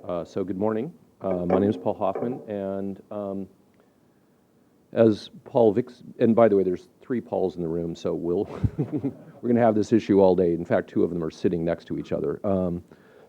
So good morning. My name is Paul Hoffman, and as Paul Vix, and by the way, there's 3 Pauls in the room, so we're going to have this issue all day. In fact, 2 of them are sitting next to each other.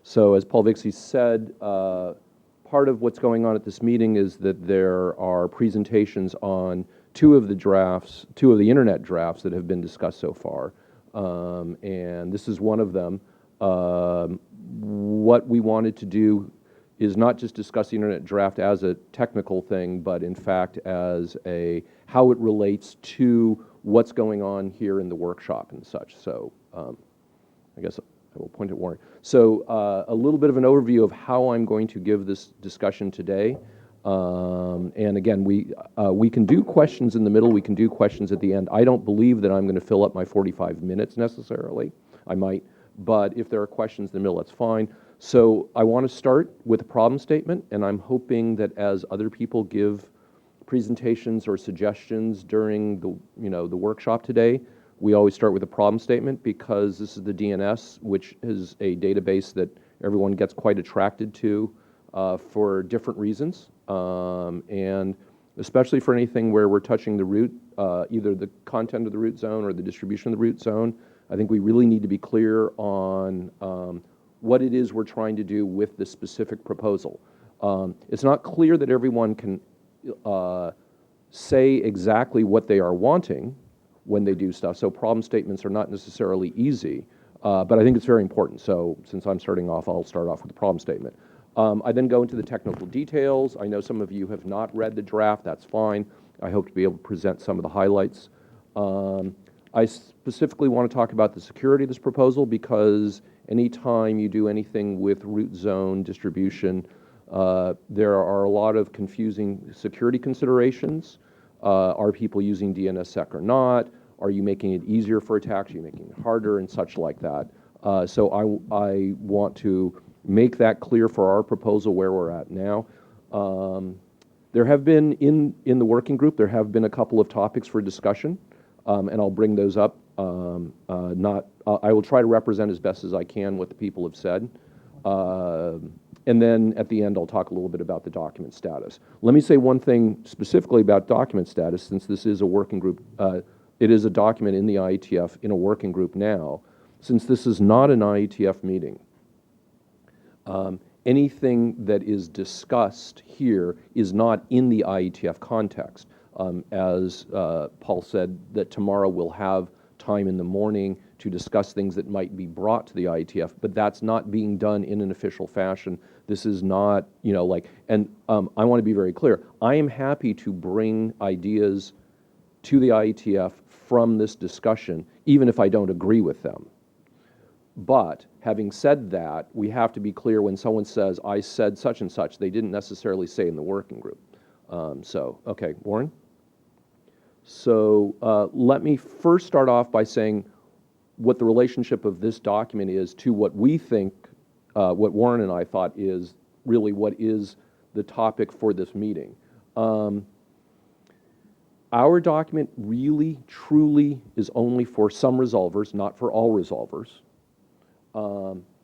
So as Paul Vixie said, part of what's going on at this meeting is that there are presentations on 2 of the internet drafts that have been discussed so far, and this is one of them. What we wanted to do is not just discuss the internet draft as a technical thing, but in fact as how it relates to what's going on here in the workshop and such. So I guess I will point at Warren. So a little bit of an overview of how I'm going to give this discussion today. And again, we can do questions in the middle, we can do questions at the end. I don't believe that I'm going to fill up my 45 minutes necessarily. I might, but if there are questions in the middle, that's fine. So I want to start with a problem statement, and I'm hoping that as other people give presentations or suggestions during the workshop today, we always start with a problem statement, because this is the DNS, which is a database that everyone gets quite attracted to for different reasons, and especially for anything where we're touching the root, either the content of the root zone or the distribution of the root zone. I think we really need to be clear on what it is we're trying to do with this specific proposal. It's not clear that everyone can say exactly what they are wanting when they do stuff, so problem statements are not necessarily easy, but I think it's very important. So since I'm starting off, I'll start off with the problem statement. I then go into the technical details. I know some of you have not read the draft, that's fine. I hope to be able to present some of the highlights. I specifically want to talk about the security of this proposal, because anytime you do anything with root zone distribution, there are a lot of confusing security considerations. Are people using DNSSEC or not? Are you making it easier for attacks? Are you making it harder, and such like that? So I want to make that clear for our proposal where we're at now. There have been, in the working group, there have been a couple of topics for discussion. And I'll bring those up. I will try to represent as best as I can what the people have said. And then at the end, I'll talk a little bit about the document status. Let me say one thing specifically about document status, since this is a working group. It is a document in the IETF in a working group now. Since this is not an IETF meeting, anything that is discussed here is not in the IETF context. As Paul said, that tomorrow we'll have time in the morning to discuss things that might be brought to the IETF, but that's not being done in an official fashion. This is not, and I want to be very clear. I am happy to bring ideas to the IETF from this discussion, even if I don't agree with them. But having said that, we have to be clear when someone says, I said such and such, they didn't necessarily say in the working group. Okay, Warren? So let me first start off by saying what the relationship of this document is to what we think, what Warren and I thought is really what is the topic for this meeting. Our document really, truly is only for some resolvers, not for all resolvers.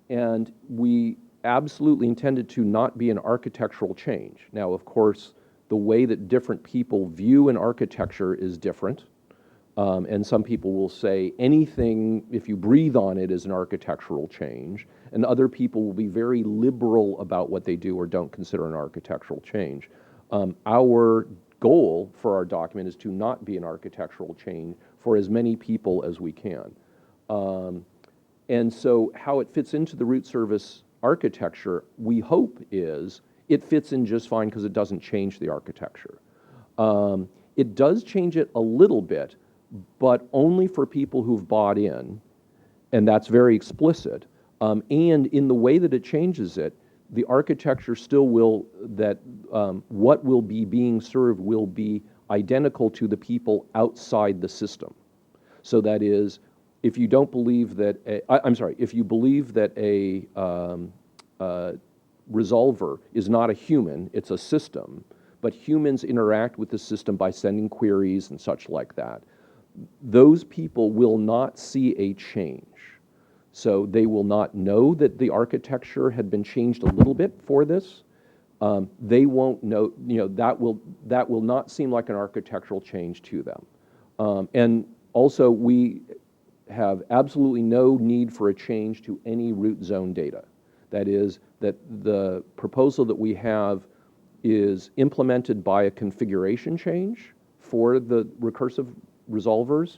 And we absolutely intended to not be an architectural change. Now, of course, the way that different people view an architecture is different. And some people will say anything, if you breathe on it, is an architectural change. And other people will be very liberal about what they do or don't consider an architectural change. Our goal for our document is to not be an architectural change for as many people as we can. And so how it fits into the root service architecture, we hope, is it fits in just fine because it doesn't change the architecture. It does change it a little bit, but only for people who've bought in, and that's very explicit. And in the way that it changes it, the architecture still will, what will be being served will be identical to the people outside the system. So that is, if you don't believe that, if you believe that a resolver is not a human, it's a system, but humans interact with the system by sending queries and such like that, those people will not see a change. So they will not know that the architecture had been changed a little bit for this. They won't know, that will not seem like an architectural change to them. And also, we have absolutely no need for a change to any root zone data. That is, that the proposal that we have is implemented by a configuration change for the recursive resolvers.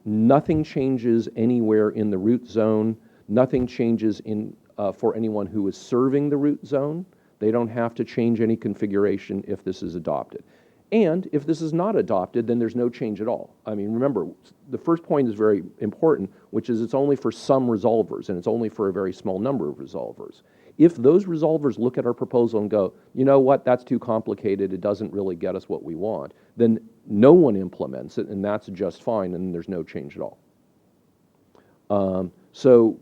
Nothing changes anywhere in the root zone. Nothing changes for anyone who is serving the root zone. They don't have to change any configuration if this is adopted. And if this is not adopted, then there's no change at all. I mean, remember, the first point is very important, which is it's only for some resolvers, and it's only for a very small number of resolvers. If those resolvers look at our proposal and go, you know what, that's too complicated, it doesn't really get us what we want, then no one implements it, and that's just fine, and there's no change at all. So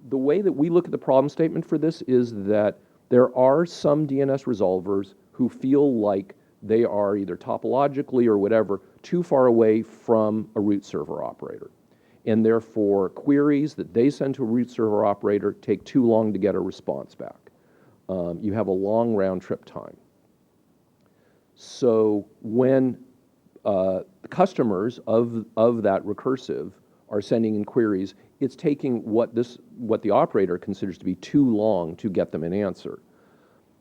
the way that we look at the problem statement for this is that there are some DNS resolvers who feel like they are either topologically or whatever too far away from a root server operator. And therefore, queries that they send to a root server operator take too long to get a response back. You have a long round trip time. So when customers of that recursive are sending in queries, it's taking what the operator considers to be too long to get them an answer.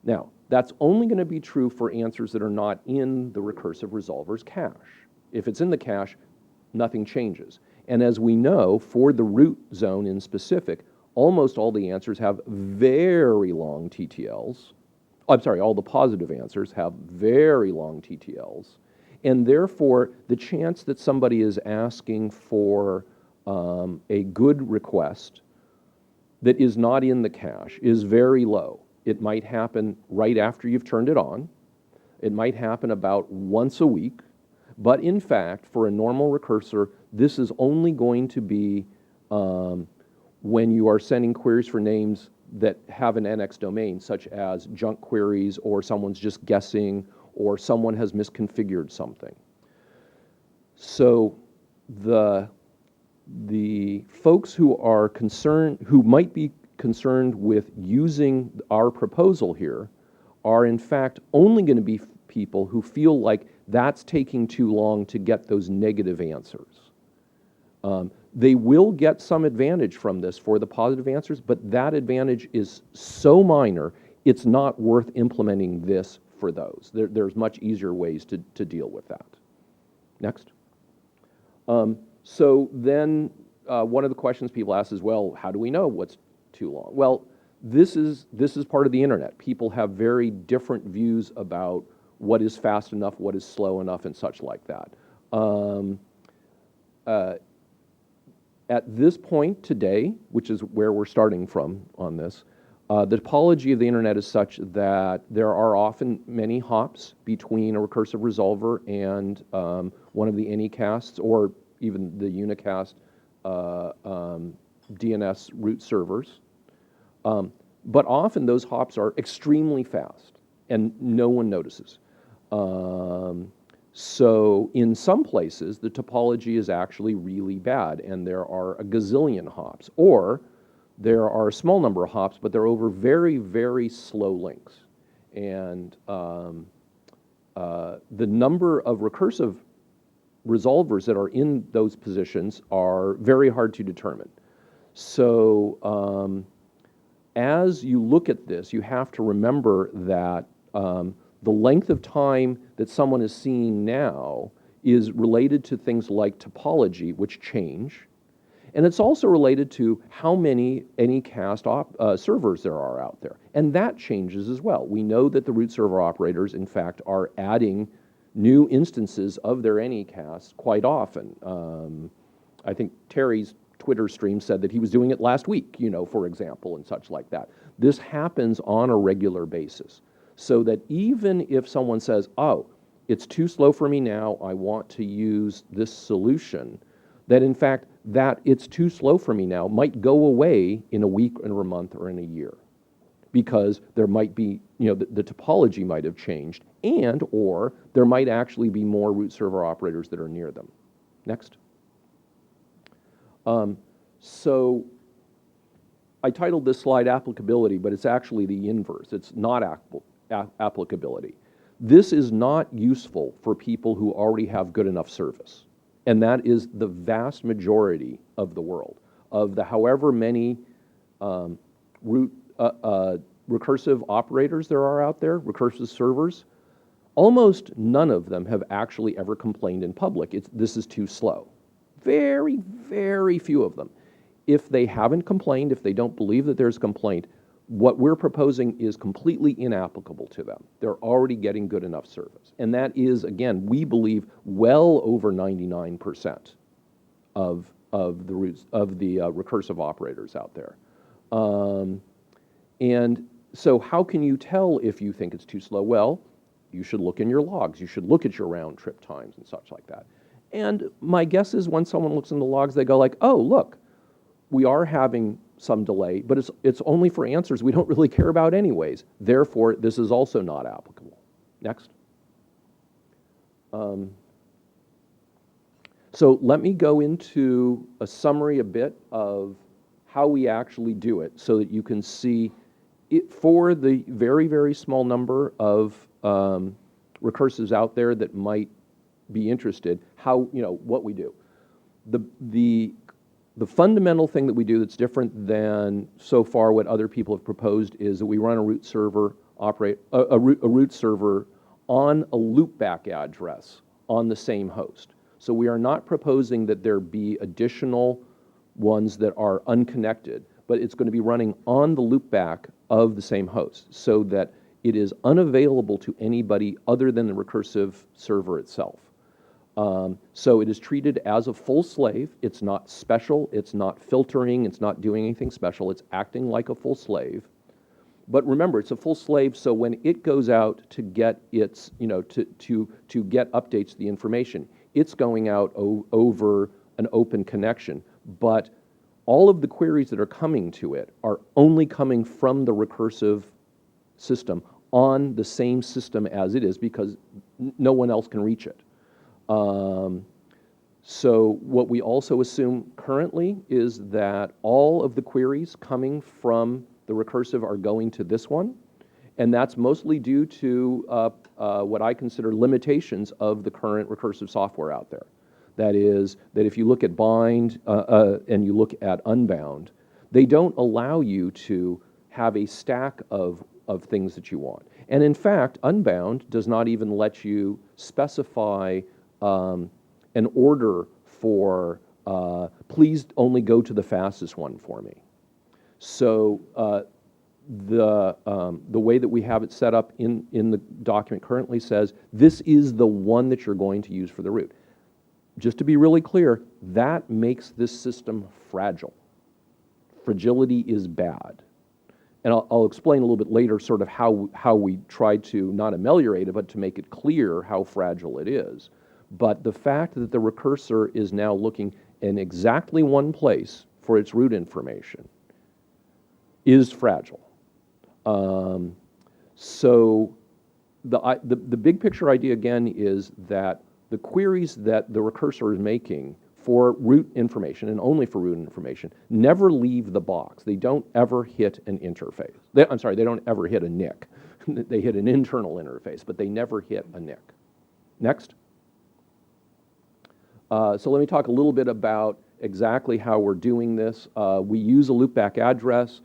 Now, that's only going to be true for answers that are not in the recursive resolver's cache. If it's in the cache, nothing changes. And as we know, for the root zone in specific, almost all the answers have very long TTLs. I'm sorry, all the positive answers have very long TTLs. And therefore, the chance that somebody is asking for a good request that is not in the cache is very low. It might happen right after you've turned it on. It might happen about once a week. But in fact, for a normal recursor, this is only going to be when you are sending queries for names that have an NX domain, such as junk queries, or someone's just guessing, or someone has misconfigured something. So the folks who are concerned, who might be concerned with using our proposal here, are in fact only going to be people who feel like that's taking too long to get those negative answers. They will get some advantage from this for the positive answers, but that advantage is so minor, it's not worth implementing this for those. There's much easier ways to deal with that. Next. So then one of the questions people ask is, well, how do we know what's too long? Well, this is part of the internet. People have very different views about what is fast enough, what is slow enough, and such like that. At this point today, which is where we're starting from on this, the topology of the internet is such that there are often many hops between a recursive resolver and one of the anycasts or even the unicast DNS root servers. But often those hops are extremely fast and no one notices. So in some places, the topology is actually really bad and there are a gazillion hops, or there are a small number of hops, but they're over very, very slow links. And the number of recursive resolvers that are in those positions are very hard to determine. So as you look at this, you have to remember that the length of time that someone is seeing now is related to things like topology, which change. And it's also related to how many anycast servers there are out there. And that changes as well. We know that the root server operators, in fact, are adding new instances of their anycasts quite often. I think Terry's Twitter stream said that he was doing it last week, for example, and such like that. This happens on a regular basis. So that even if someone says, oh, it's too slow for me now, I want to use this solution, that in fact, that it's too slow for me now might go away in a week or a month or in a year. Because there might be, the topology might have changed, and or there might actually be more root server operators that are near them. Next. So I titled this slide applicability, but it's actually the inverse. It's not applicability. This is not useful for people who already have good enough service. And that is the vast majority of the world. Of the however many recursive operators there are out there, recursive servers, almost none of them have actually ever complained in public. This is too slow. Very, very few of them. If they haven't complained, if they don't believe that there's a complaint, what we're proposing is completely inapplicable to them. They're already getting good enough service. And that is, again, we believe, well over 99% of the recursive operators out there. And so how can you tell if you think it's too slow? Well, you should look in your logs. You should look at your round trip times and such like that. And my guess is when someone looks in the logs, they go like, oh, look, we are having some delay, but it's only for answers we don't really care about anyways. Therefore, this is also not applicable. Next. So let me go into a summary a bit of how we actually do it so that you can see it for the very, very small number of recursives out there that might be interested, how, what we do. The fundamental thing that we do that's different than so far what other people have proposed is that we run a root server a root server on a loopback address on the same host. So we are not proposing that there be additional ones that are unconnected, but it's going to be running on the loopback of the same host so that it is unavailable to anybody other than the recursive server itself. So it is treated as a full slave. It's not special. It's not filtering. It's not doing anything special. It's acting like a full slave. But remember, it's a full slave, so when it goes out to get its, to get updates to the information, it's going out over an open connection. But all of the queries that are coming to it are only coming from the recursive system on the same system as it is because no one else can reach it. So what we also assume currently is that all of the queries coming from the recursive are going to this one, and that's mostly due to what I consider limitations of the current recursive software out there. That is, that if you look at bind and you look at unbound, they don't allow you to have a stack of things that you want. And in fact, unbound does not even let you specify an order for please only go to the fastest one for me. So the way that we have it set up in the document currently says this is the one that you're going to use for the root. Just to be really clear, that makes this system fragile. Fragility is bad. And I'll explain a little bit later sort of how we try to not ameliorate it, but to make it clear how fragile it is. But the fact that the recursor is now looking in exactly one place for its root information is fragile. So the big picture idea again is that the queries that the recursor is making for root information and only for root information never leave the box. They don't ever hit an interface. They don't ever hit a NIC. They hit an internal interface, but they never hit a NIC. Next. So let me talk a little bit about exactly how we're doing this. We use a loopback address.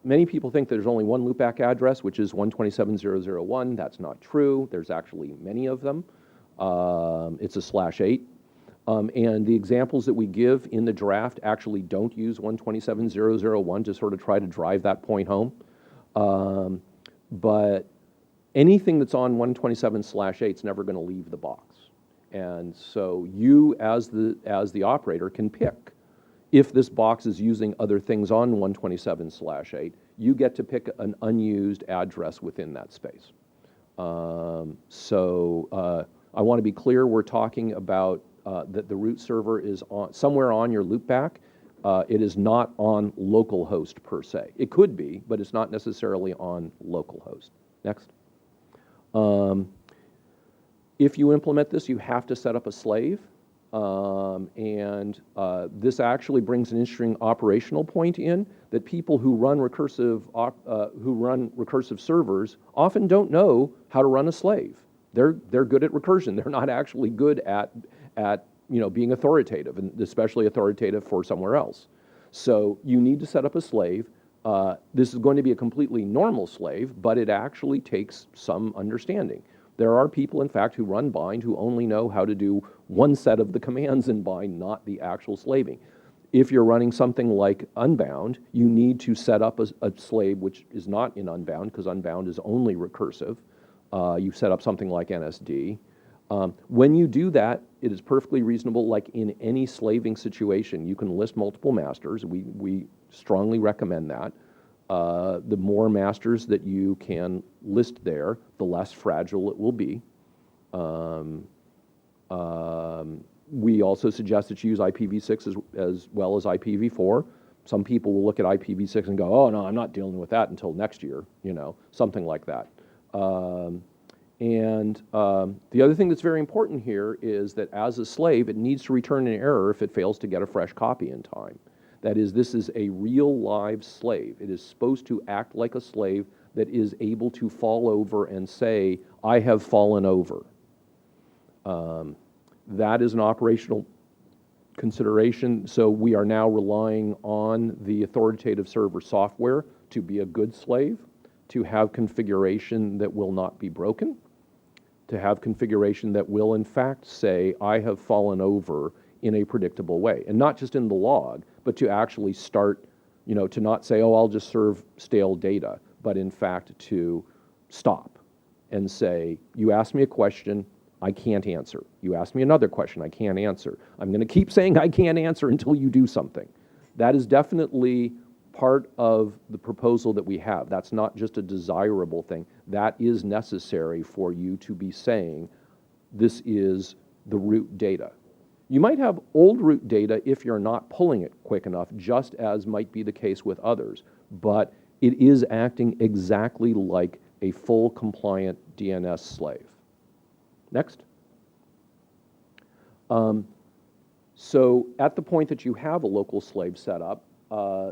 Many people think there's only one loopback address, which is 127.0.0.1. That's not true. There's actually many of them. It's a /8. And the examples that we give in the draft actually don't use 127.0.0.1 to sort of try to drive that point home. But anything that's on 127/8 is never going to leave the box. And so you, as the operator, can pick. If this box is using other things on 127/8, you get to pick an unused address within that space. I want to be clear, we're talking about that the root server is somewhere on your loopback. It is not on localhost per se. It could be, but it's not necessarily on localhost. Next. If you implement this, you have to set up a slave. This actually brings an interesting operational point in that people who run recursive servers often don't know how to run a slave. They're good at recursion. They're not actually good at being authoritative, and especially authoritative for somewhere else. So you need to set up a slave. This is going to be a completely normal slave, but it actually takes some understanding. There are people, in fact, who run bind who only know how to do one set of the commands in bind, not the actual slaving. If you're running something like Unbound, you need to set up a slave which is not in Unbound, because Unbound is only recursive. You set up something like NSD. When you do that, it is perfectly reasonable, like in any slaving situation. You can list multiple masters. We strongly recommend that. The more masters that you can list there, the less fragile it will be. We also suggest that you use IPv6 as well as IPv4. Some people will look at IPv6 and go, oh, no, I'm not dealing with that until next year, something like that. The other thing that's very important here is that as a slave, it needs to return an error if it fails to get a fresh copy in time. That is, this is a real live slave. It is supposed to act like a slave that is able to fall over and say, I have fallen over. That is an operational consideration, so we are now relying on the authoritative server software to be a good slave, to have configuration that will not be broken, to have configuration that will in fact say, I have fallen over in a predictable way. And not just in the log, but to actually start, to not say, oh, I'll just serve stale data, but in fact to stop and say, you asked me a question, I can't answer. You ask me another question, I can't answer. I'm going to keep saying I can't answer until you do something. That is definitely part of the proposal that we have. That's not just a desirable thing. That is necessary for you to be saying, this is the root data. You might have old root data if you're not pulling it quick enough, just as might be the case with others, but it is acting exactly like a full compliant DNS slave. Next. So at the point that you have a local slave set up,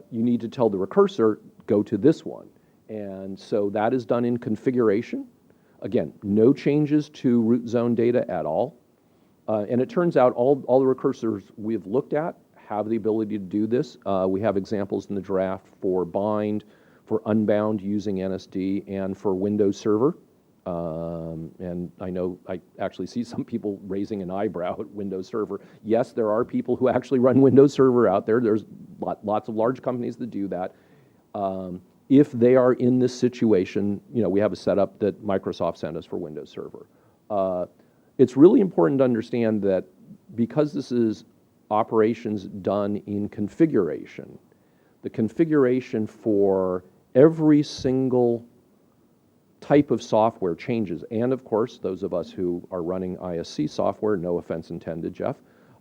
you need to tell the recursor, go to this one. And so that is done in configuration. Again, no changes to root zone data at all. And it turns out all the recursors we've looked at have the ability to do this. We have examples in the draft for bind, for Unbound using NSD, and for Windows Server. And I know I actually see some people raising an eyebrow at Windows Server. Yes, there are people who actually run Windows Server out there. There's lots of large companies that do that. If they are in this situation, we have a setup that Microsoft sent us for Windows Server. It's really important to understand that because this is operations done in configuration, the configuration for every single type of software changes. And of course, those of us who are running ISC software, no offense intended, Jeff,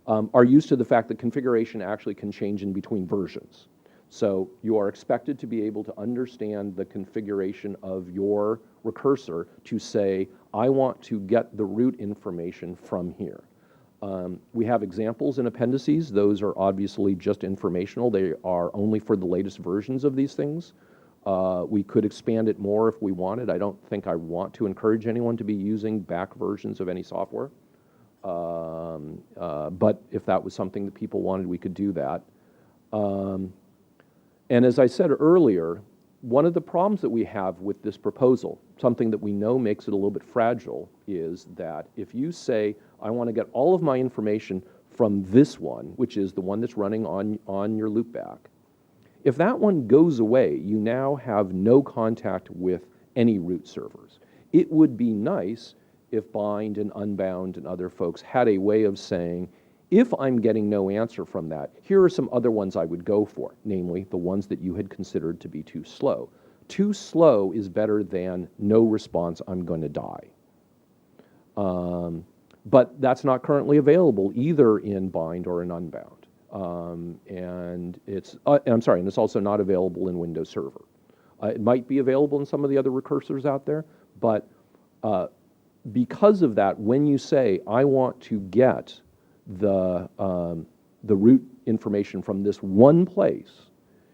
are used to the fact that configuration actually can change in between versions. So you are expected to be able to understand the configuration of your recursor to say, I want to get the root information from here. We have examples in appendices. Those are obviously just informational. They are only for the latest versions of these things. We could expand it more if we wanted. I don't think I want to encourage anyone to be using back versions of any software. But if that was something that people wanted, we could do that. And as I said earlier, one of the problems that we have with this proposal, something that we know makes it a little bit fragile, is that if you say, I want to get all of my information from this one, which is the one that's running on your loopback, if that one goes away, you now have no contact with any root servers. It would be nice if Bind and Unbound and other folks had a way of saying, if I'm getting no answer from that, here are some other ones I would go for, namely the ones that you had considered to be too slow. Too slow is better than no response, I'm going to die. But that's not currently available either in Bind or in Unbound. And it's also not available in Windows Server. It might be available in some of the other recursors out there, but because of that, when you say, I want to get the root information from this one place,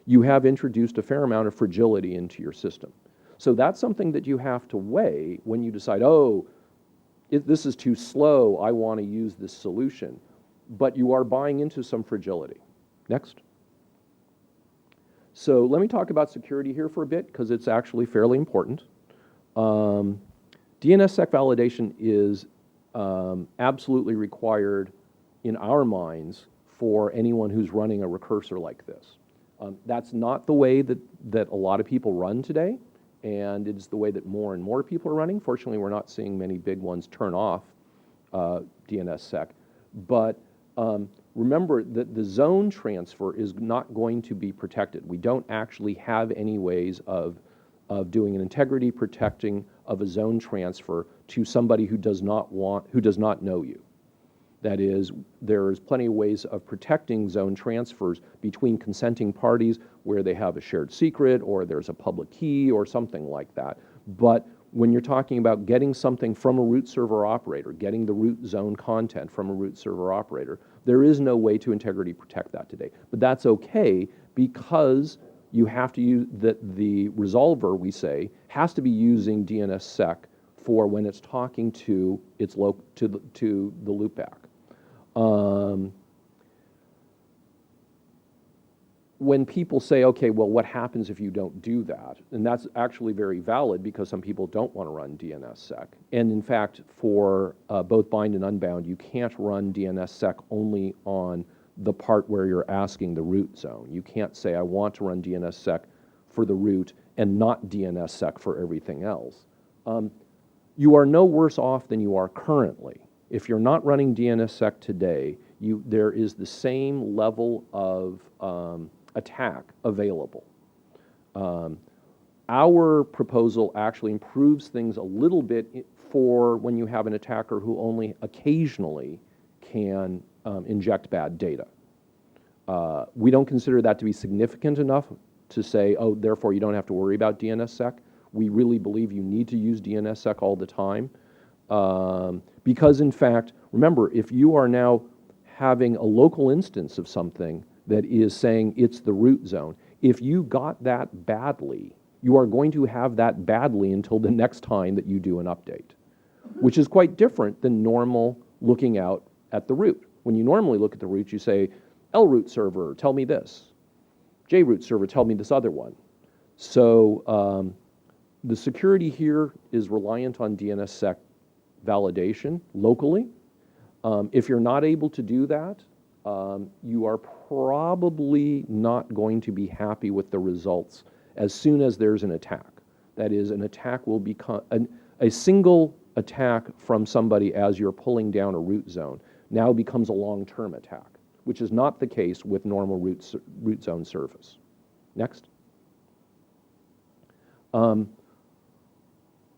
you have introduced a fair amount of fragility into your system. So that's something that you have to weigh when you decide, oh, this is too slow, I want to use this solution. But you are buying into some fragility. Next. So let me talk about security here for a bit, because it's actually fairly important. DNSSEC validation is absolutely required in our minds for anyone who's running a recursor like this. That's not the way that a lot of people run today, and it's the way that more and more people are running. Fortunately, we're not seeing many big ones turn off DNSSEC. But remember that the zone transfer is not going to be protected. We don't actually have any ways of doing an integrity protecting of a zone transfer to somebody who does not know you. That is, there's plenty of ways of protecting zone transfers between consenting parties where they have a shared secret or there's a public key or something like that. But when you're talking about getting something from a root server operator, getting the root zone content from a root server operator, there is no way to integrity protect that today. But that's okay, because you have to use the resolver, we say, has to be using DNSSEC for when it's talking to its to the loopback. When people say, okay, well, what happens if you don't do that? And that's actually very valid, because some people don't want to run DNSSEC. And in fact, for both bind and unbound, you can't run DNSSEC only on the part where you're asking the root zone. You can't say, I want to run DNSSEC for the root and not DNSSEC for everything else. You are no worse off than you are currently. If you're not running DNSSEC today, there is the same level of attack available. Our proposal actually improves things a little bit for when you have an attacker who only occasionally can inject bad data. We don't consider that to be significant enough to say, oh, therefore you don't have to worry about DNSSEC. We really believe you need to use DNSSEC all the time. Because in fact, remember, if you are now having a local instance of something that is saying it's the root zone, if you got that badly, you are going to have that badly until the next time that you do an update, which is quite different than normal looking out at the root. When you normally look at the root, you say, LRoot server, tell me this. JRoot server, tell me this other one. So the security here is reliant on DNSSEC validation locally. If you're not able to do that, you are probably not going to be happy with the results as soon as there's an attack. That is, an attack will become, a single attack from somebody as you're pulling down a root zone now becomes a long-term attack, which is not the case with normal root zone service. Next.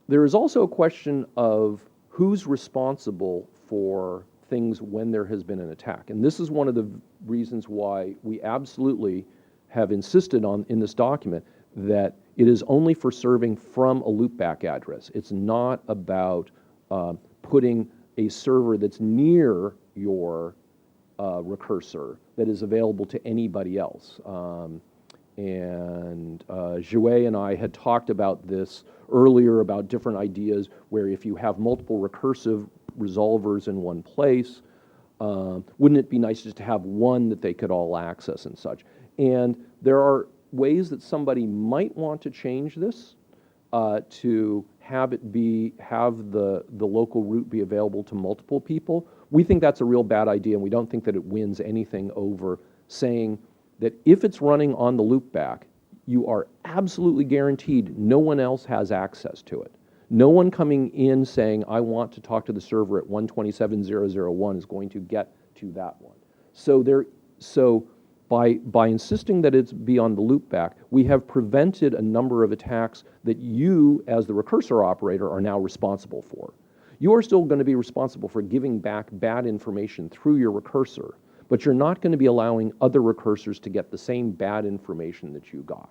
There is also a question of who's responsible for things when there has been an attack. And this is one of the reasons why we absolutely have insisted on in this document that it is only for serving from a loopback address. It's not about putting a server that's near your recursor that is available to anybody else. Jouet and I had talked about this earlier, about different ideas where if you have multiple recursive resolvers in one place, wouldn't it be nice just to have one that they could all access and such? And there are ways that somebody might want to change this to have the local root be available to multiple people. We think that's a real bad idea, and we don't think that it wins anything over saying that if it's running on the loopback, you are absolutely guaranteed no one else has access to it. No one coming in saying, I want to talk to the server at 127.0.0.1 is going to get to that one. So by insisting that it's be on the loopback, we have prevented a number of attacks that you, as the recursor operator, are now responsible for. You are still going to be responsible for giving back bad information through your recursor, but you're not going to be allowing other recursors to get the same bad information that you got.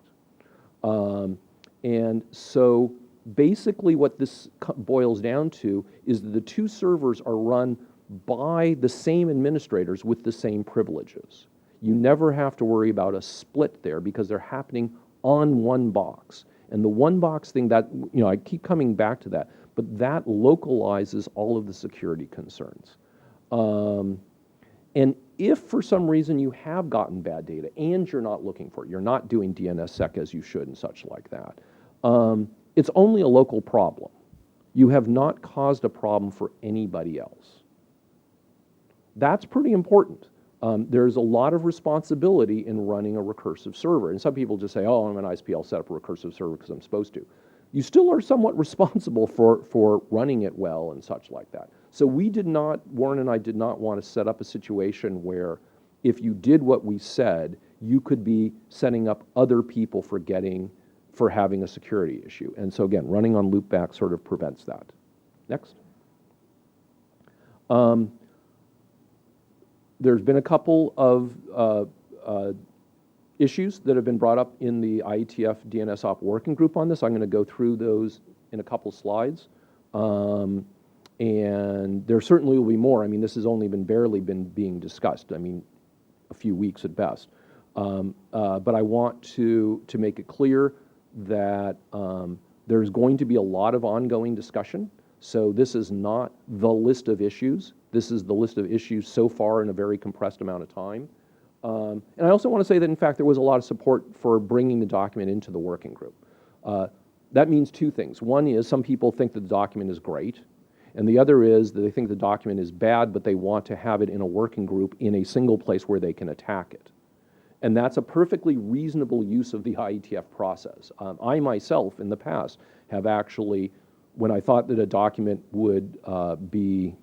And so basically what this boils down to is that the two servers are run by the same administrators with the same privileges. You never have to worry about a split there because they're happening on one box. And the one box thing that, I keep coming back to that, but that localizes all of the security concerns. And if for some reason you have gotten bad data and you're not looking for it, you're not doing DNSSEC as you should and such like that, it's only a local problem. You have not caused a problem for anybody else. That's pretty important. There's a lot of responsibility in running a recursive server. And some people just say, oh, I'm an ISP, I'll set up a recursive server because I'm supposed to. You still are somewhat responsible for running it well and such like that. So Warren and I did not want to set up a situation where if you did what we said, you could be setting up other people for having a security issue. And so again, running on loopback sort of prevents that. Next. There's been a couple of issues that have been brought up in the IETF DNSOP working group on this. I'm going to go through those in a couple slides. And there certainly will be more. I mean, this has only barely been being discussed. I mean, a few weeks at best. But I want to make it clear that there's going to be a lot of ongoing discussion. So this is not the list of issues. This is the list of issues so far in a very compressed amount of time. And I also want to say that, in fact, there was a lot of support for bringing the document into the working group. That means two things. One is some people think that the document is great, and the other is that they think the document is bad, but they want to have it in a working group in a single place where they can attack it. And that's a perfectly reasonable use of the IETF process. I myself, in the past, have actually, when I thought that a document would be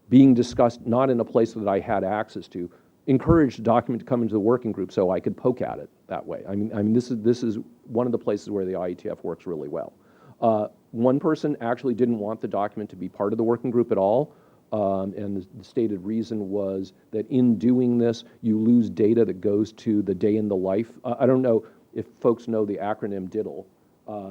being discussed not in a place that I had access to, encouraged a document to come into the working group so I could poke at it that way. I mean, this is one of the places where the IETF works really well. One person actually didn't want the document to be part of the working group at all, and the stated reason was that in doing this, you lose data that goes to the day in the life. I don't know if folks know the acronym DIDDLE,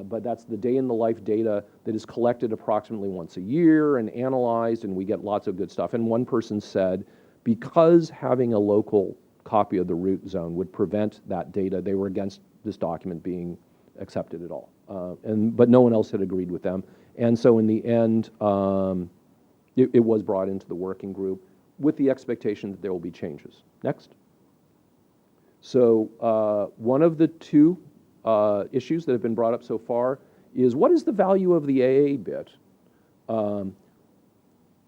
but that's the day in the life data that is collected approximately once a year and analyzed, and we get lots of good stuff. And one person said, because having a local copy of the root zone would prevent that data, they were against this document being accepted at all. But no one else had agreed with them. And so in the end, it was brought into the working group with the expectation that there will be changes. Next. So one of the two issues that have been brought up so far is, what is the value of the AA bit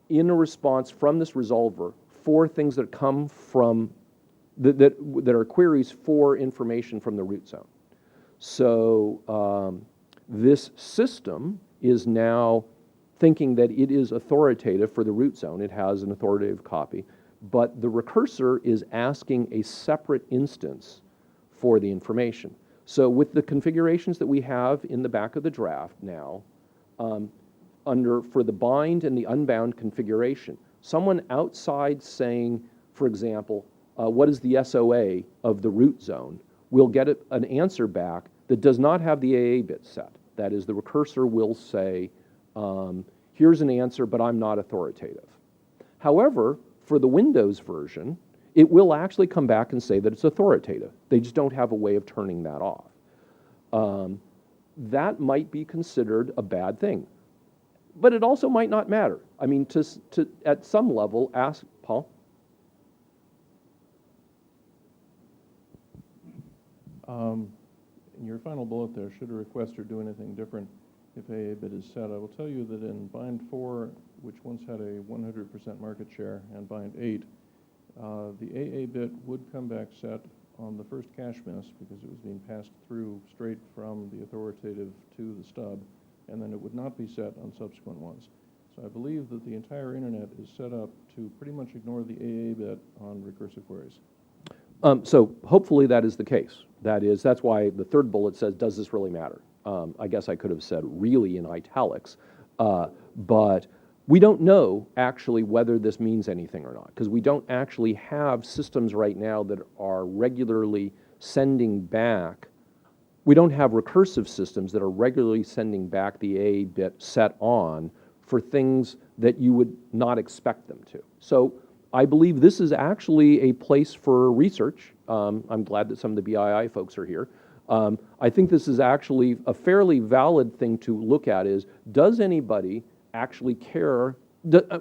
in a response from this resolver for things that come from, that are queries for information from the root zone? So this system is now thinking that it is authoritative for the root zone. It has an authoritative copy, but the recursor is asking a separate instance for the information. So with the configurations that we have in the back of the draft now, for the bind and the unbound configuration, someone outside saying, for example, what is the SOA of the root zone, will get an answer back that does not have the AA bit set. That is, the recursor will say, here's an answer, but I'm not authoritative. However, for the Windows version, it will actually come back and say that it's authoritative. They just don't have a way of turning that off. That might be considered a bad thing, but it also might not matter. I mean, at some level, ask, Paul? In your final bullet there, should a requester do anything different if AA bit is set? I will tell you that in bind 4, which once had a 100% market share, and bind 8, the AA bit would come back set on the first cache miss because it was being passed through straight from the authoritative to the stub, and then it would not be set on subsequent ones. So I believe that the entire internet is set up to pretty much ignore the AA bit on recursive queries. So hopefully that is the case. That's why the third bullet says, does this really matter? I guess I could have said really in italics, but we don't know actually whether this means anything or not, because we don't actually have systems right now that are regularly sending back. We don't have recursive systems that are regularly sending back the AA bit set on for things that you would not expect them to. So I believe this is actually a place for research. I'm glad that some of the BII folks are here. I think this is actually a fairly valid thing to look at is, does anybody actually care,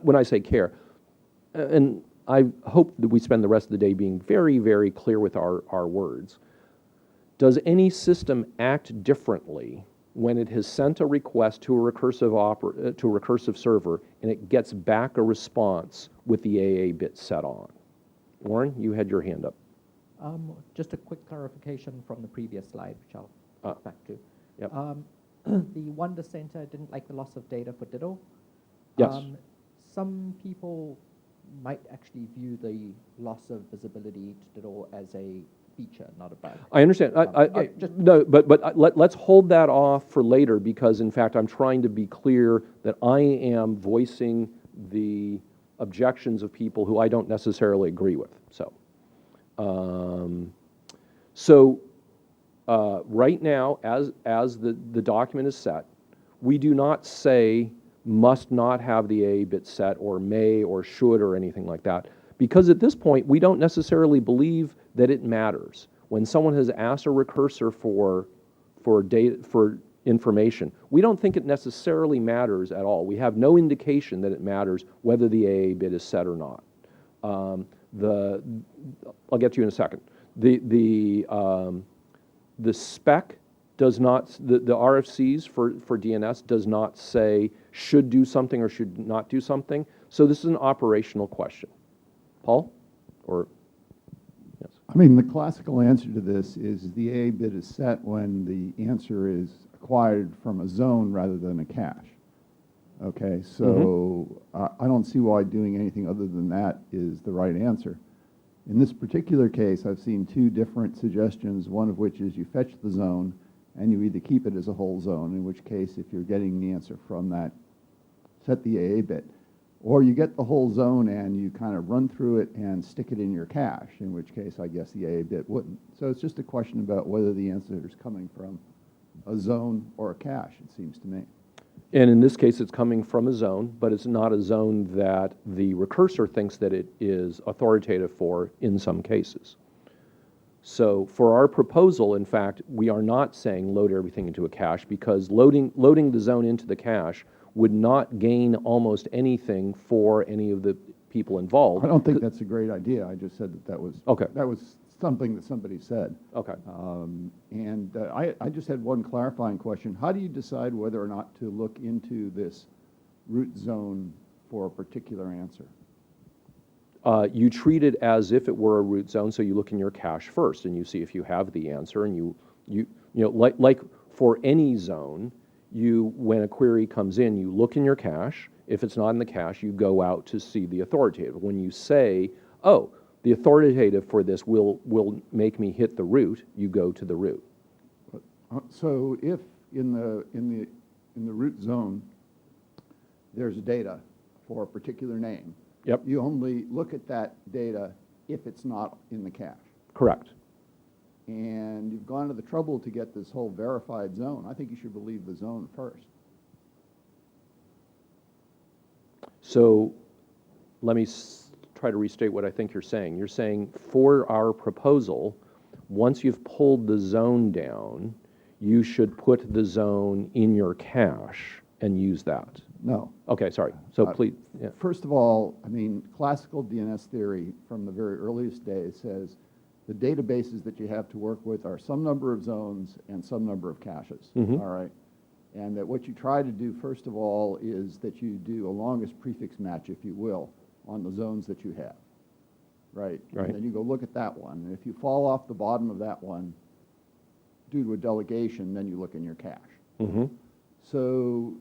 when I say care, and I hope that we spend the rest of the day being very, very clear with our words. Does any system act differently when it has sent a request to a recursive server and it gets back a response with the AA bit set on? Warren, you had your hand up. Just a quick clarification from the previous slide, which I'll get back to. Yep. The one dissenter didn't like the loss of data for Ditto. Yes. Some people might actually view the loss of visibility to Ditto as a feature, not a bug. I understand. No, but let's hold that off for later because, in fact, I'm trying to be clear that I am voicing the objections of people who I don't necessarily agree with. So, right now, as the document is set, we do not say must not have the AA bit set or may or should or anything like that, because at this point we don't necessarily believe that it matters. When someone has asked a recursor for information, we don't think it necessarily matters at all. We have no indication that it matters whether the AA bit is set or not. I'll get to you in a second. The spec does not, the RFCs for DNS does not say should do something or should not do something. So this is an operational question. Paul? Or, yes. I mean, the classical answer to this is the AA bit is set when the answer is acquired from a zone rather than a cache. Okay, so I don't see why doing anything other than that is the right answer. In this particular case, I've seen two different suggestions, one of which is you fetch the zone and you either keep it as a whole zone, in which case if you're getting the answer from that, set the AA bit, or you get the whole zone and you kind of run through it and stick it in your cache, in which case I guess the AA bit wouldn't. So it's just a question about whether the answer is coming from a zone or a cache, it seems to me. And in this case, it's coming from a zone, but it's not a zone that the recursor thinks that it is authoritative for in some cases. So for our proposal, in fact, we are not saying load everything into a cache because loading the zone into the cache would not gain almost anything for any of the people involved. I don't think that's a great idea. I just said that was Okay. That was something that somebody said. Okay. I just had one clarifying question. How do you decide whether or not to look into this root zone for a particular answer? You treat it as if it were a root zone, so you look in your cache first and you see if you have the answer, and you know, like for any zone, when a query comes in, you look in your cache. If it's not in the cache, you go out to see the authoritative. When you say, oh, the authoritative for this will make me hit the root, you go to the root. So if in the root zone there's data for a particular name, Yep. you only look at that data if it's not in the cache. Correct. And you've gone to the trouble to get this whole verified zone. I think you should believe the zone first. So let me try to restate what I think you're saying. You're saying for our proposal, once you've pulled the zone down, you should put the zone in your cache and use that. No. Okay, sorry. So please. Yeah. First of all, I mean, classical DNS theory from the very earliest days says the databases that you have to work with are some number of zones and some number of caches, all right? And that what you try to do, first of all, is that you do a longest prefix match, if you will, on the zones that you have, right? Right. And then you go look at that one. And if you fall off the bottom of that one due to a delegation, then you look in your cache. So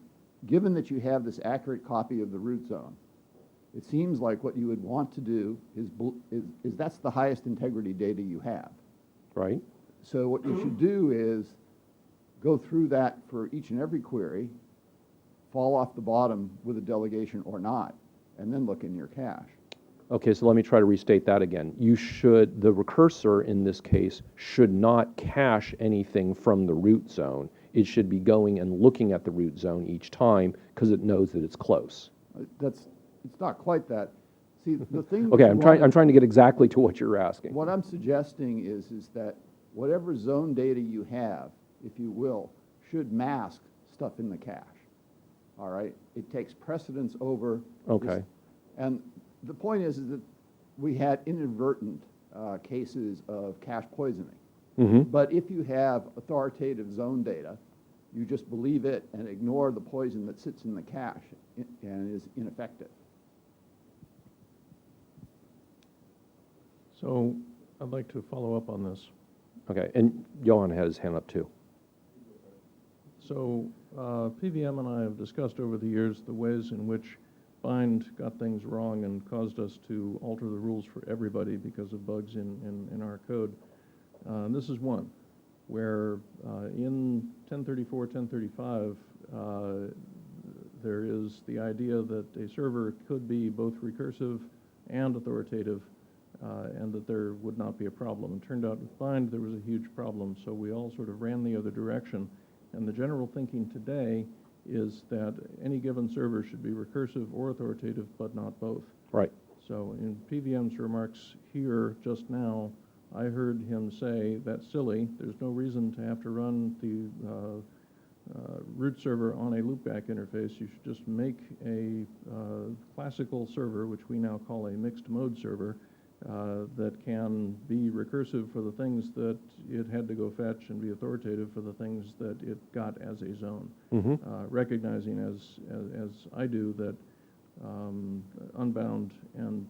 given that you have this accurate copy of the root zone, it seems like what you would want to do is that's the highest integrity data you have. Right. So what you should do is go through that for each and every query, fall off the bottom with a delegation or not, and then look in your cache. Okay, so let me try to restate that again. The recursor in this case should not cache anything from the root zone. it should be going and looking at the root zone each time because it knows that it's close. It's not quite that. See, the thing. Okay, I'm trying to get exactly to what you're asking. What I'm suggesting is that whatever zone data you have, if you will, should mask stuff in the cache. All right? It takes precedence over. Okay. And the point is that we had inadvertent cases of cache poisoning. Mm-hmm. But if you have authoritative zone data, you just believe it and ignore the poison that sits in the cache and is ineffective. So I'd like to follow up on this. Okay, and Johan had his hand up too. So PVM and I have discussed over the years the ways in which bind got things wrong and caused us to alter the rules for everybody because of bugs in our code. This is one where in 1034, 1035, there is the idea that a server could be both recursive and authoritative, and that there would not be a problem. It turned out with bind there was a huge problem, so we all sort of ran the other direction. And the general thinking today is that any given server should be recursive or authoritative, but not both. Right. So in PVM's remarks here just now, I heard him say, that's silly. There's no reason to have to run the root server on a loopback interface. You should just make a classical server, which we now call a mixed mode server, that can be recursive for the things that it had to go fetch and be authoritative for the things that it got as a zone. Mm-hmm. Recognizing as I do that Unbound and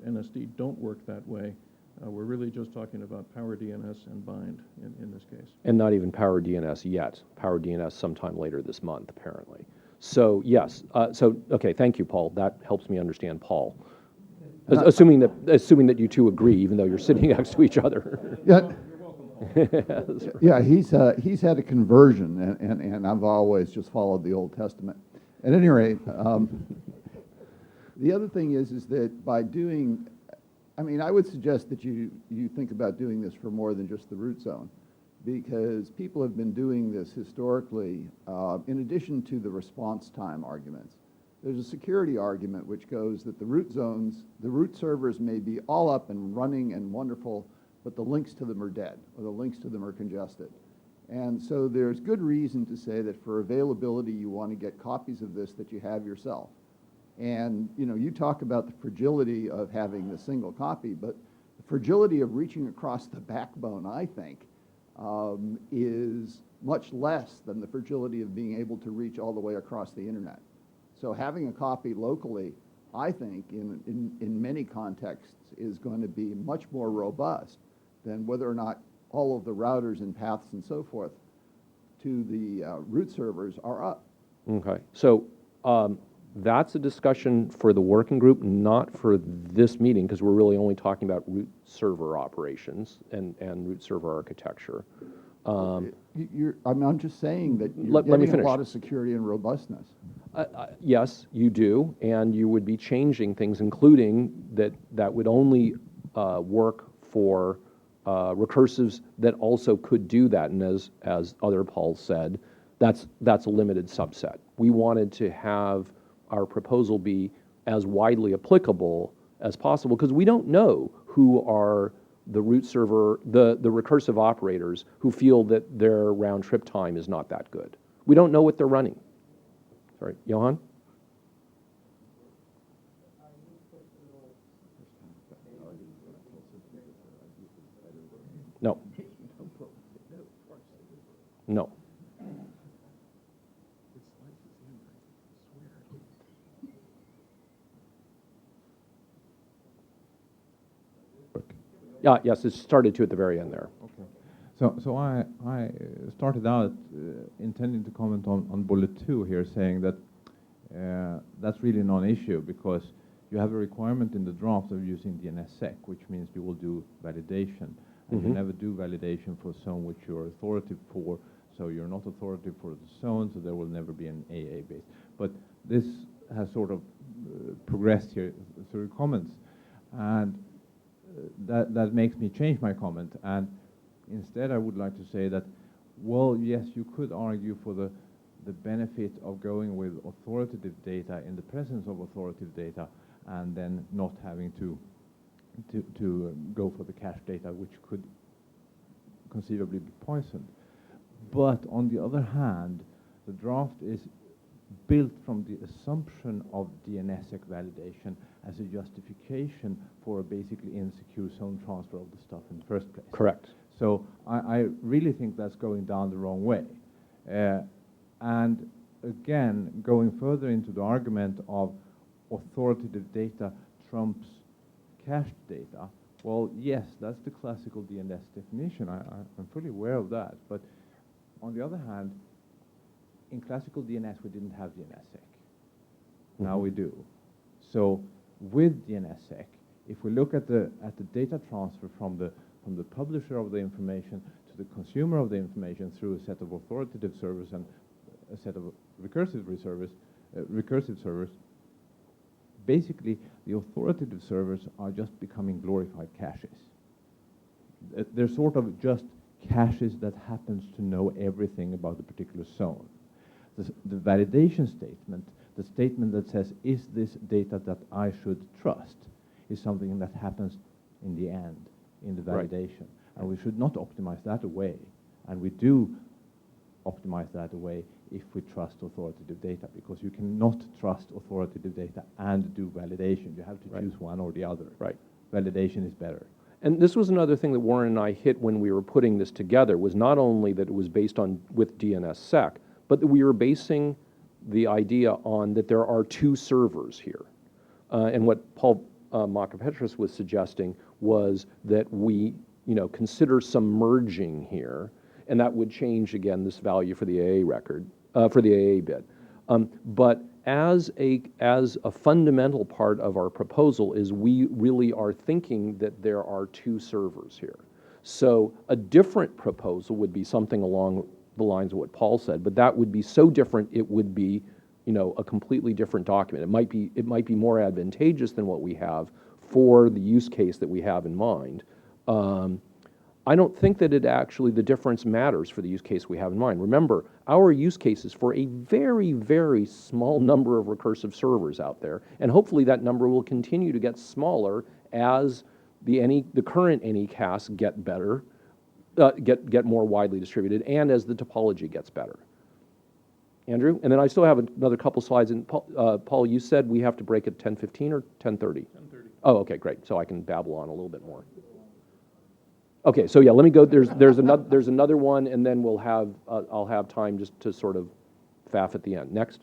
NSD don't work that way. We're really just talking about Power DNS and bind in this case. And not even Power DNS yet. Power DNS sometime later this month, apparently. So yes, okay, thank you, Paul. That helps me understand Paul. Assuming that you two agree, even though you're sitting next to each other. Yeah, Yes. yeah. He's had a conversion, and I've always just followed the Old Testament. At any rate, the other thing is that by doing, I mean, I would suggest that you think about doing this for more than just the root zone, because people have been doing this historically. In addition to the response time arguments, there's a security argument which goes that the root servers may be all up and running and wonderful, but the links to them are dead, or the links to them are congested. And so there's good reason to say that for availability, you want to get copies of this that you have yourself. And you talk about the fragility of having the single copy, but the fragility of reaching across the backbone, I think, is much less than the fragility of being able to reach all the way across the internet. So having a copy locally, I think, in many contexts, is going to be much more robust than whether or not all of the routers and paths and so forth to the root servers are up. Okay, so that's a discussion for the working group, not for this meeting, because we're really only talking about root server operations and root server architecture. I'm just saying that you're Let me getting a finish. lot of security and robustness. Yes, you do, and you would be changing things, including that would only work for recursives that also could do that. And as other Paul said, that's a limited subset. We wanted to have our proposal be as widely applicable as possible, because we don't know who are the root server, the recursive operators who feel that their round trip time is not that good. We don't know what they're running. Sorry, Johan? No. No. Yes, it started to at the very end there. Okay. So I started out intending to comment on bullet 2 here, saying that that's really non-issue, because you have a requirement in the draft of using DNSSEC, which means you will do validation. And you never do validation for a zone which you're authoritative for, so you're not authoritative for the zone, so there will never be an AA base. But this has sort of progressed here through comments, and that makes me change my comment. And instead, I would like to say that Well, yes, you could argue for the benefit of going with authoritative data in the presence of authoritative data, and then not having to go for the cache data, which could conceivably be poisoned. But on the other hand, the draft is built from the assumption of DNSSEC validation as a justification for a basically insecure zone transfer of the stuff in the first place. Correct. So I really think that's going down the wrong way. And again, going further into the argument of authoritative data trumps cached data, well, yes, that's the classical DNS definition. I'm fully aware of that. But on the other hand, in classical DNS, we didn't have DNSSEC. Now we do. So with DNSSEC, if we look at the data transfer from the publisher of the information to the consumer of the information through a set of authoritative servers and a set of recursive servers, basically the authoritative servers are just becoming glorified caches. They're sort of just caches that happens to know everything about the particular zone. The validation statement, the statement that says, is this data that I should trust, is something that happens in the end, in the validation. And we should not optimize that away. And we do optimize that away if we trust authoritative data, because you cannot trust authoritative data and do validation. You have to choose one or the other. Right. Validation is better. And this was another thing that Warren and I hit when we were putting this together, was not only that it was based on with DNSSEC, but that we were basing the idea on that there are two servers here. And what Paul Makapetris was suggesting was that we, consider some merging here, and that would change again this value for the AA record, for the AA bit. But as a fundamental part of our proposal is we really are thinking that there are two servers here. So a different proposal would be something along the lines of what Paul said, but that would be so different it would be, a completely different document. It might be more advantageous than what we have for the use case that we have in mind. I don't think that the difference matters for the use case we have in mind. Remember, our use case is for a very, very small number of recursive servers out there, and hopefully that number will continue to get smaller as the current Anycast get better, get more widely distributed, and as the topology gets better. Andrew? And then I still have another couple slides. And Paul, you said we have to break at 10:15 or 10:30? 10:30. Oh, okay, great. So I can babble on a little bit more. Okay, so yeah, let me go. There's another one, and then I'll have time just to sort of faff at the end. Next.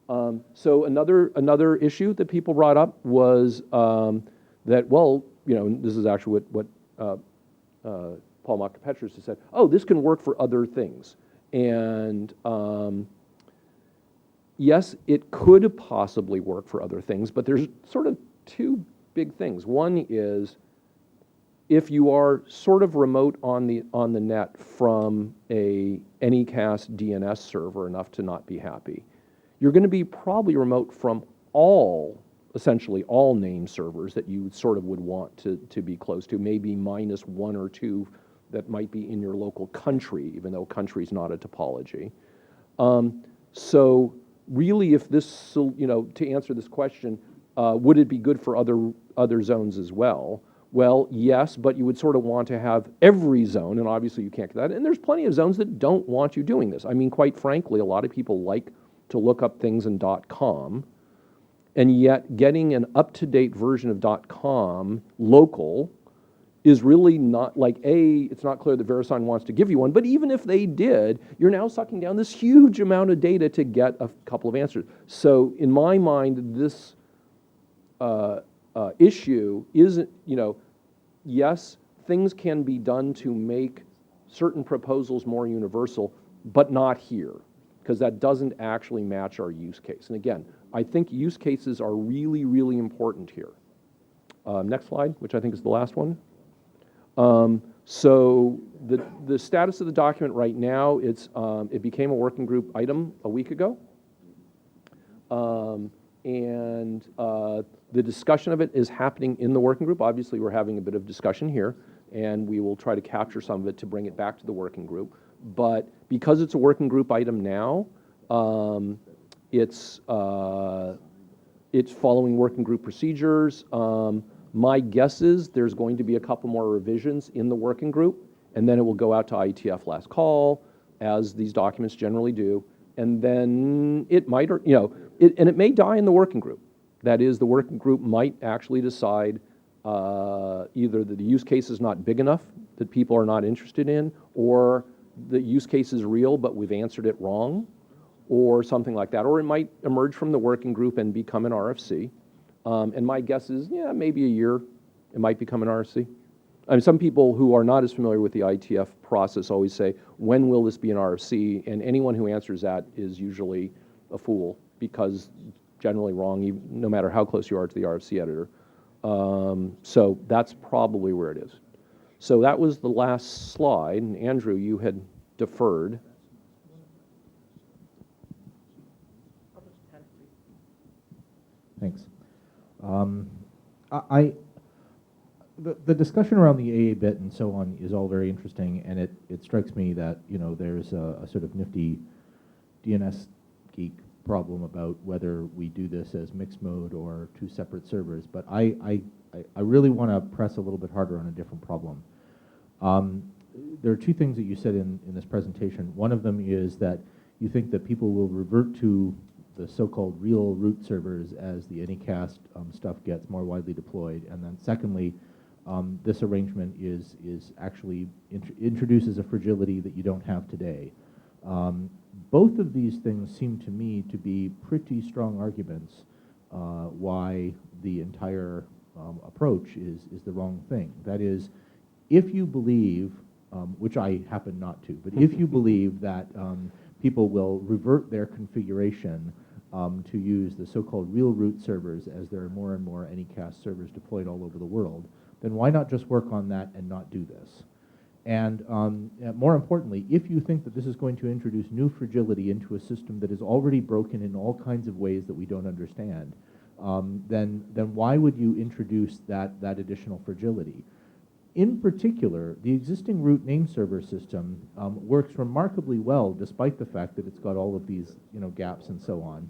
So another issue that people brought up was that, well, this is actually what Paul Makapetris has said. Oh, this can work for other things. And yes, it could possibly work for other things, but there's sort of two big things. One is if you are sort of remote on the net from a Anycast DNS server enough to not be happy, you're going to be probably remote from essentially all name servers that you sort of would want to be close to, maybe minus one or two that might be in your local country, even though country is not a topology. So really, if this, to answer this question, would it be good for other zones as well? Well, yes, but you would sort of want to have every zone, and obviously you can't get that. And there's plenty of zones that don't want you doing this. I mean, quite frankly, a lot of people like to look up things in .com, and yet getting an up-to-date version of .com local is really not, it's not clear that VeriSign wants to give you one, but even if they did, you're now sucking down this huge amount of data to get a couple of answers. So in my mind, this issue isn't, yes, things can be done to make certain proposals more universal, but not here, because that doesn't actually match our use case. And again, I think use cases are really, really important here. Next slide, which I think is the last one. So the status of the document right now, it became a working group item a week ago. And the discussion of it is happening in the working group. Obviously, we're having a bit of discussion here, and we will try to capture some of it to bring it back to the working group. but because it's a working group item now, it's following working group procedures. My guess is there's going to be a couple more revisions in the working group, and then it will go out to IETF last call, as these documents generally do, and then it might, or, and it may die in the working group. That is, the working group might actually decide either that the use case is not big enough, that people are not interested in, or the use case is real, but we've answered it wrong, or something like that. Or it might emerge from the working group and become an RFC. And my guess is, yeah, maybe a year, it might become an RFC. I mean, some people who are not as familiar with the IETF process always say, when will this be an RFC? And anyone who answers that is usually a fool, because generally wrong, no matter how close you are to the RFC editor. So that's probably where it is. So that was the last slide, and Andrew, you had deferred. Thanks. The discussion around the AA bit and so on is all very interesting, and it strikes me that there's a sort of nifty DNS geek problem about whether we do this as mixed mode or two separate servers. But I really want to press a little bit harder on a different problem. There are two things that you said in this presentation. One of them is that you think that people will revert to the so-called real root servers as the Anycast stuff gets more widely deployed. And then secondly, this arrangement is actually introduces a fragility that you don't have today. Both of these things seem to me to be pretty strong arguments why the entire approach is the wrong thing. That is, if you believe, which I happen not to, but if you believe that people will revert their configuration to use the so-called real root servers as there are more and more Anycast servers deployed all over the world, then why not just work on that and not do this? And more importantly, if you think that this is going to introduce new fragility into a system that is already broken in all kinds of ways that we don't understand, then why would you introduce that additional fragility? In particular, the existing root name server system works remarkably well, despite the fact that it's got all of these gaps and so on.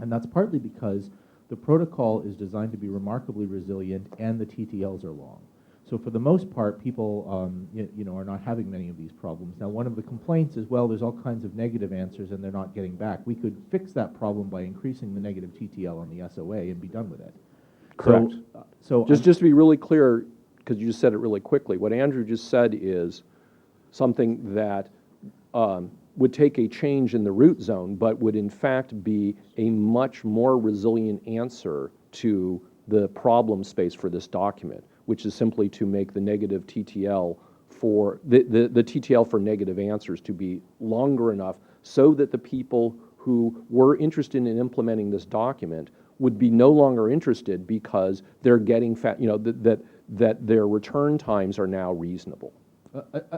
And that's partly because the protocol is designed to be remarkably resilient and the TTLs are long. So for the most part, people are not having many of these problems. Now, one of the complaints is, well, there's all kinds of negative answers and they're not getting back. We could fix that problem by increasing the negative TTL on the SOA and be done with it. Correct. So just to be really clear, because you just said it really quickly, what Andrew just said is something that would take a change in the root zone, but would in fact be a much more resilient answer to the problem space for this document, which is simply to make the negative TTL for, the TTL for negative answers to be longer enough so that the people who were interested in implementing this document would be no longer interested because they're getting that their return times are now reasonable.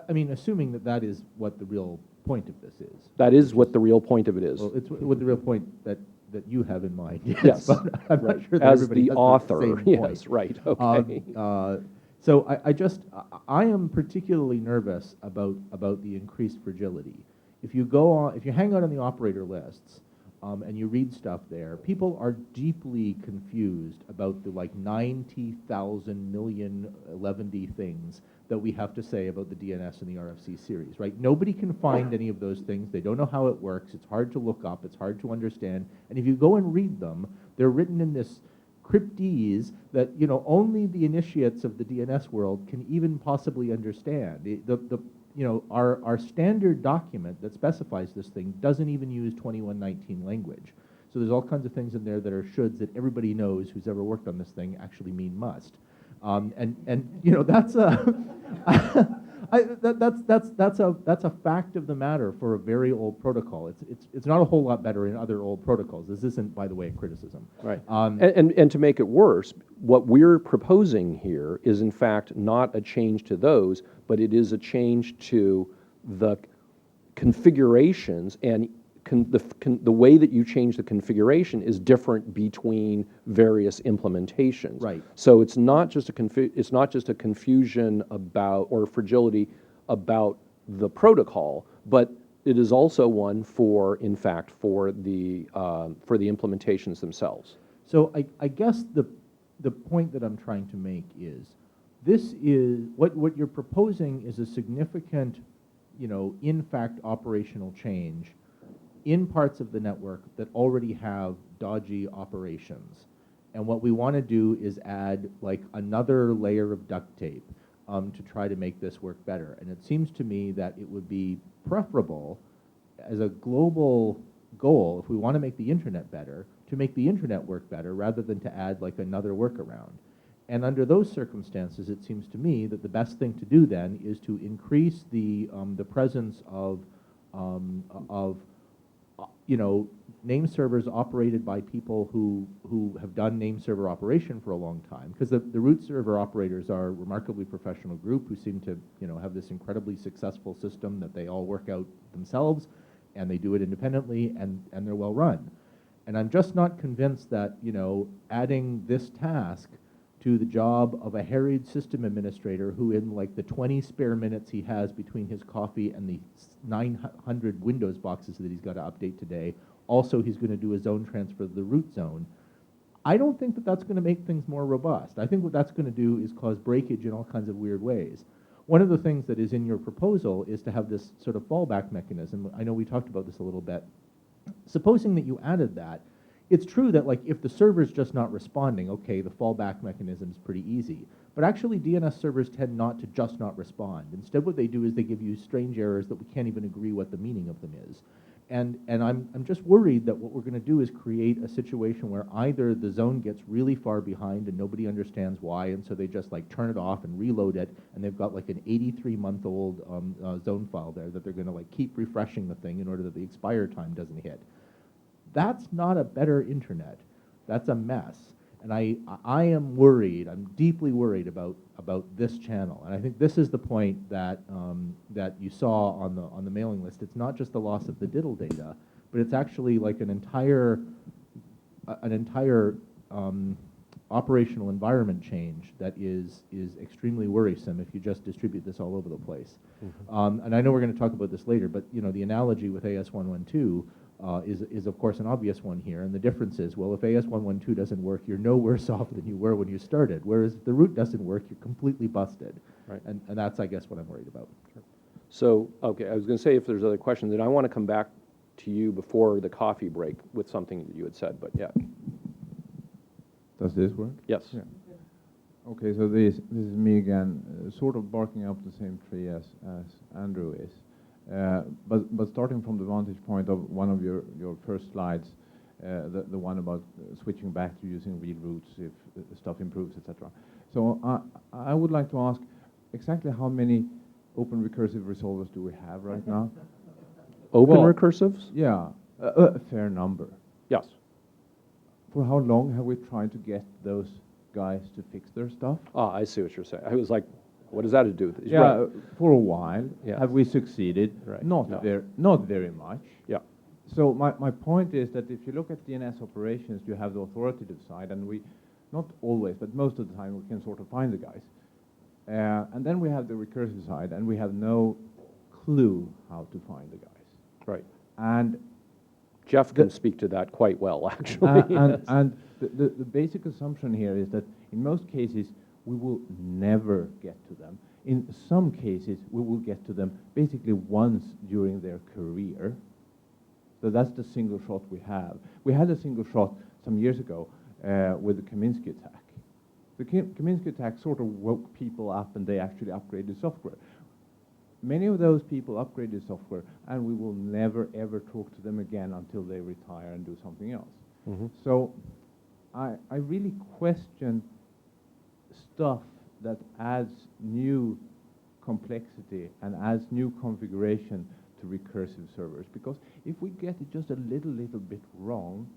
I mean, assuming that is what the real point of this is. That is what the real point of it is. Well, it's what the real point that you have in mind. Yes, but I'm right. not sure that As everybody the has author, the same yes, point. right, okay. So I am particularly nervous about the increased fragility. If you hang out on the operator lists, and you read stuff there, people are deeply confused about the 90,000 million 11D things that we have to say about the DNS and the RFC series, right? Nobody can find any of those things. They don't know how it works. It's hard to look up. It's hard to understand. And if you go and read them, they're written in this cryptese that only the initiates of the DNS world can even possibly understand. Our standard document that specifies this thing doesn't even use 2119 language. So there's all kinds of things in there that are shoulds that everybody knows who's ever worked on this thing actually mean must. That's that's a fact of the matter for a very old protocol. It's not a whole lot better in other old protocols. This isn't, by the way, a criticism. Right. And to make it worse, what we're proposing here is in fact not a change to those, but it is a change to the configurations, and the way that you change the configuration is different between various implementations. Right. So it's not just a confusion about or fragility about the protocol, But it is also one for, in fact, for the implementations themselves. So I guess the point that I'm trying to make is, this is, what you're proposing is a significant, in fact, operational change in parts of the network that already have dodgy operations. And what we want to do is add like another layer of duct tape to try to make this work better. And it seems to me that it would be preferable as a global goal, if we want to make the internet better, to make the internet work better rather than to add like another workaround. And under those circumstances, it seems to me that the best thing to do then is to increase the presence of name servers operated by people who have done name server operation for a long time, because the root server operators are a remarkably professional group who seem to have this incredibly successful system that they all work out themselves, and they do it independently, and they're well run. And I'm just not convinced that adding this task to the job of a harried system administrator who, in like the 20 spare minutes he has between his coffee and the 900 Windows boxes that he's got to update today, also he's going to do a zone transfer to the root zone. I don't think that that's going to make things more robust. I think what that's going to do is cause breakage in all kinds of weird ways. One of the things that is in your proposal is to have this sort of fallback mechanism. I know we talked about this a little bit. Supposing that you added that, it's true that like if the server's just not responding, okay, the fallback mechanism is pretty easy. But actually DNS servers tend not to just not respond. Instead what they do is they give you strange errors that we can't even agree what the meaning of them is. And I'm just worried that what we're going to do is create a situation where either the zone gets really far behind and nobody understands why, and so they just like turn it off and reload it, and they've got like an 83-month-old zone file there that they're going to like keep refreshing the thing in order that the expire time doesn't hit. That's not a better internet. That's a mess. And I am worried, I'm deeply worried about this channel. And I think this is the point that that you saw on the mailing list. It's not just the loss of the diddle data, but it's actually like an entire operational environment change that is extremely worrisome if you just distribute this all over the place. Mm-hmm. And I know we're going to talk about this later, but the analogy with AS112 is of course an obvious one here, and the difference is, well, if AS112 doesn't work, you're no worse off than you were when you started, whereas if the root doesn't work, you're completely busted. Right. And that's, I guess, what I'm worried about. Sure. So, okay, I was going to say if there's other questions, then I want to come back to you before the coffee break with something that you had said, but yeah. Does this work? Yes. Yeah. Okay, so this is me again, sort of barking up the same tree as Andrew is. But starting from the vantage point of one of your first slides, the one about switching back to using real routes if stuff improves, etc. So I would like to ask exactly how many open recursive resolvers do we have right now? Open recursives? Yeah, a fair number. Yes. For how long have we tried to get those guys to fix their stuff? Ah, I see what you're saying. I was like, what does that have to do with it? Yeah, right. For a while. Yes. Have we succeeded? Right. Not very much. Yeah. So my point is that if you look at DNS operations, you have the authoritative side, and we, not always, but most of the time, we can sort of find the guys. And then we have the recursive side, and we have no clue how to find the guys. Right. And Jeff can speak to that quite well, actually. And the basic assumption here is that in most cases, we will never get to them. In some cases, we will get to them basically once during their career. So that's the single shot we have. We had a single shot some years ago with the Kaminsky attack. The Kaminsky attack sort of woke people up and they actually upgraded software. Many of those people upgraded software, and we will never ever talk to them again until they retire and do something else. Mm-hmm. So I really question stuff that adds new complexity and adds new configuration to recursive servers, because if we get it just a little bit wrong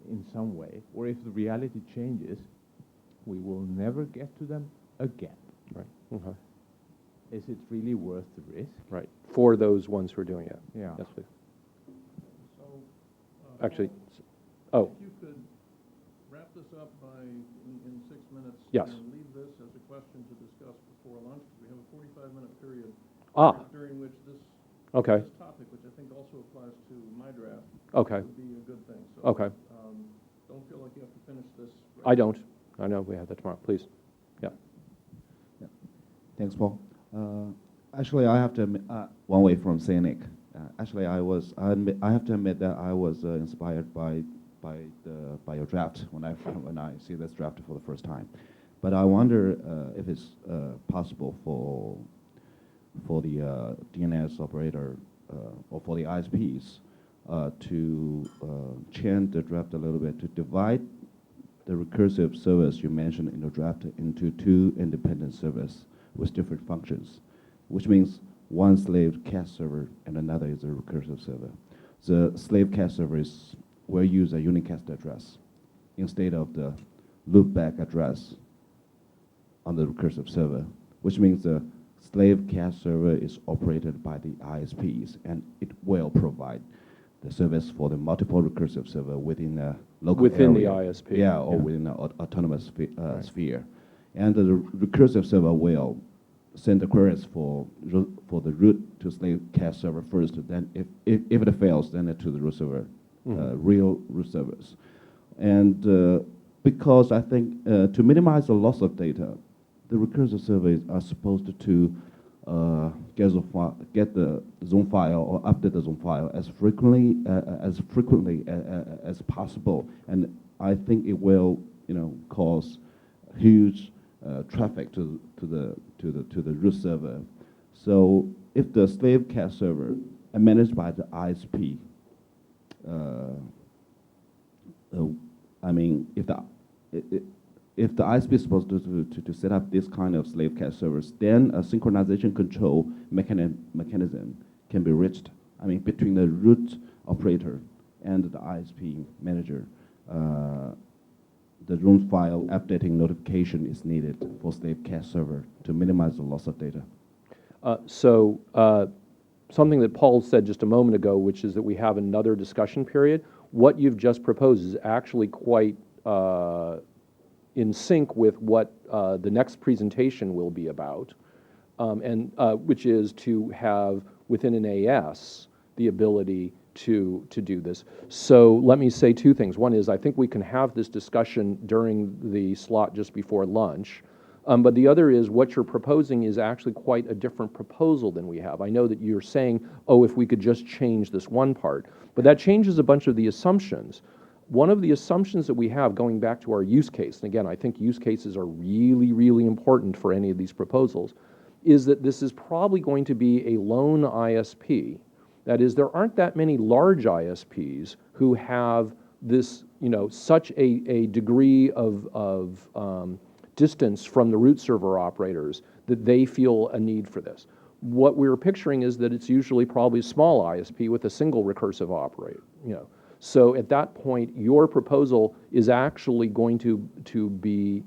in some way, or if the reality changes, we will never get to them again. Right. Mm-hmm. Is it really worth the risk? Right. For those ones who are doing it. Yeah. Yes, please. So, actually, if you could wrap this up by in 6 minutes. Yes. And leave this as a question to discuss before lunch. We have a 45-minute period during which this topic Okay. would be a good thing. So, Okay. don't feel like you have to finish this. I don't. I know we have that tomorrow. Please. Yeah. Thanks, Paul. Actually, I have to admit, one way from cynic. Actually, I have to admit that I was inspired by your draft when I see this draft for the first time. But I wonder if it's possible for the DNS operator or for the ISPs to change the draft a little bit to divide the recursive service you mentioned in the draft into two independent services with different functions, which means one slave cache server and another is a recursive server. The slave cache server will use a unicast address instead of the loopback address on the recursive server, which means the slave cache server is operated by the ISPs and it will provide the service for the multiple recursive server within a local Within the area. ISP. Yeah, or within an autonomous sphere. And the recursive server will send the queries for the root to slave cache server first. Then if it fails, then to the root server, real root servers. And because I think to minimize the loss of data, the recursive servers are supposed to get the zone file or update the zone file as frequently as possible. And I think it will, cause huge traffic to the root server. So if the slave cache server are managed by the ISP, if the ISP is supposed to set up this kind of slave cache servers, then a synchronization control mechanism can be reached. Between the root operator and the ISP manager, the root file updating notification is needed for slave cache server to minimize the loss of data. Something that Paul said just a moment ago, which is that we have another discussion period. What you've just proposed is actually quite in sync with what the next presentation will be about, which is to have within an AS the ability to do this. So let me say two things. One is I think we can have this discussion during the slot just before lunch. But the other is what you're proposing is actually quite a different proposal than we have. I know that you're saying, oh, if we could just change this one part, but that changes a bunch of the assumptions. One of the assumptions that we have, going back to our use case, and again, I think use cases are really, really important for any of these proposals, is that this is probably going to be a lone ISP. That is, there aren't that many large ISPs who have this, such a degree of distance from the root server operators that they feel a need for this. What we're picturing is that it's usually probably a small ISP with a single recursive operator, So at that point, your proposal is actually going to be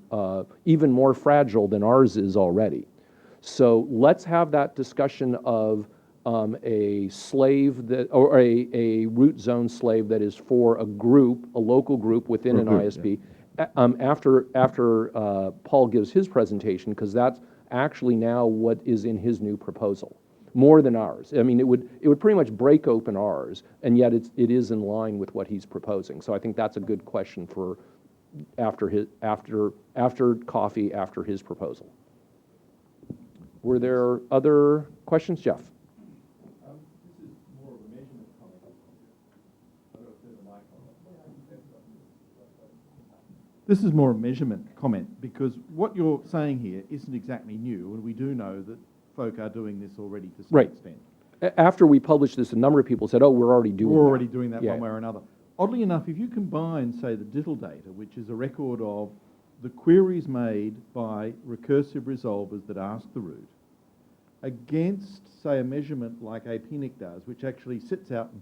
even more fragile than ours is already. So let's have that discussion of a slave that, or a root zone slave that is for a group, a local group within an ISP. After Paul gives his presentation, because that's actually now what is in his new proposal, more than ours. It would pretty much break open ours, and yet it is in line with what he's proposing. So I think that's a good question for after coffee, after his proposal. Were there other questions, Jeff? This is more of a measurement comment. I don't know if there's a mic on. This is more a measurement comment, because what you're saying here isn't exactly new, and we do know that folk are doing this already to some extent. After we published this, a number of people said, oh, we're already doing that. We're already doing that one way or another. Oddly enough, if you combine, say, the DITL data, which is a record of the queries made by recursive resolvers that ask the root, against, say, a measurement like APNIC does, which actually sits out and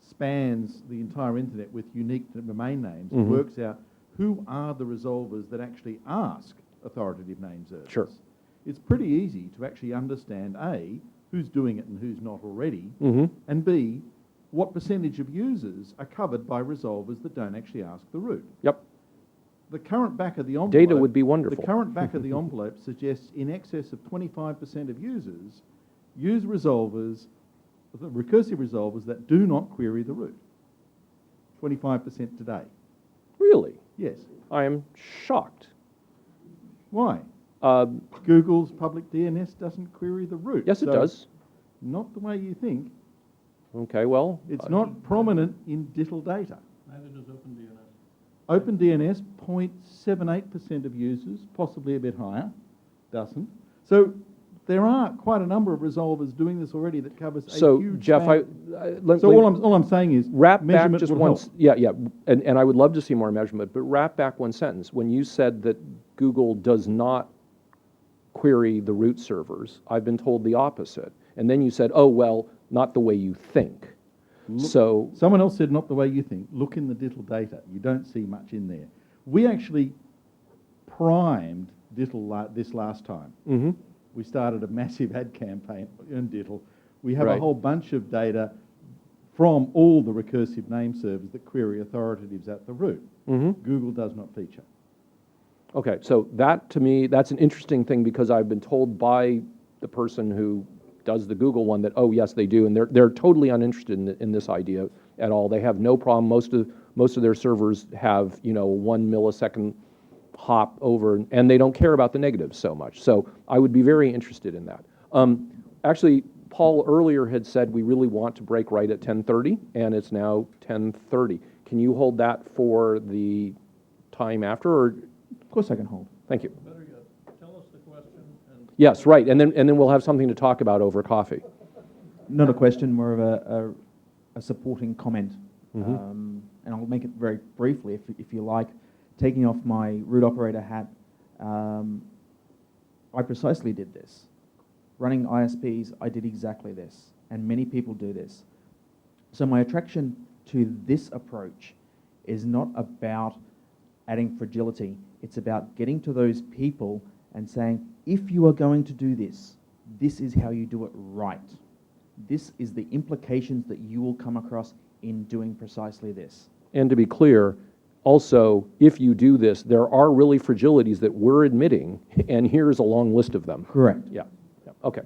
spans the entire internet with unique domain names, and works out who are the resolvers that actually ask authoritative name service. Sure. It's pretty easy to actually understand, A, who's doing it and who's not already, and B, what percentage of users are covered by resolvers that don't actually ask the root. Yep. The current back of the envelope... Data would be wonderful. The current back of the envelope suggests in excess of 25% of users use resolvers, the recursive resolvers that do not query the root. 25% today. Really? Yes. I am shocked. Why? Uh, Google's public DNS doesn't query the root. Yes, it So, does. Not the way you think. Okay, well. It's not prominent in DITL data. Neither does OpenDNS. OpenDNS, 0.78% of users, possibly a bit higher, doesn't. So there are quite a number of resolvers doing this already that covers a So, huge Jeff, span. So all I'm saying is wrap back measurement just will one, help. yeah, and I would love to see more measurement, but wrap back one sentence. When you said that Google does not query the root servers, I've been told the opposite. And then you said, oh, well, not the way you think. So, Someone else said not the way you think. Look in the DITL data. You don't see much in there. We actually primed DITL this last time. mhm. We started a massive ad campaign in DITL. We have a Right. whole bunch of data from all the recursive name servers that query authoritatives at the root. Google does not feature. Okay, so that, to me, that's an interesting thing because I've been told by the person who does the Google one that, oh, yes, they do, and they're totally uninterested in this idea at all. They have no problem. Most of their servers have, 1 millisecond hop over, and they don't care about the negatives so much. So I would be very interested in that. Actually, Paul earlier had said we really want to break right at 10:30, and it's now 10:30. Can you hold that for the time after, or? Of course I can hold. Thank you. Better yet, tell us the question and. Yes, right, and then we'll have something to talk about over coffee. Not a question, more of a supporting comment. Mm-hmm. And I'll make it very briefly, if you like. Taking off my root operator hat, I precisely did this. Running ISPs, I did exactly this, and many people do this. So my attraction to this approach is not about adding fragility. It's about getting to those people and saying, if you are going to do this, this is how you do it right. This is the implications that you will come across in doing precisely this. And to be clear, also, if you do this, there are really fragilities that we're admitting, and here's a long list of them. Correct. Yeah, okay.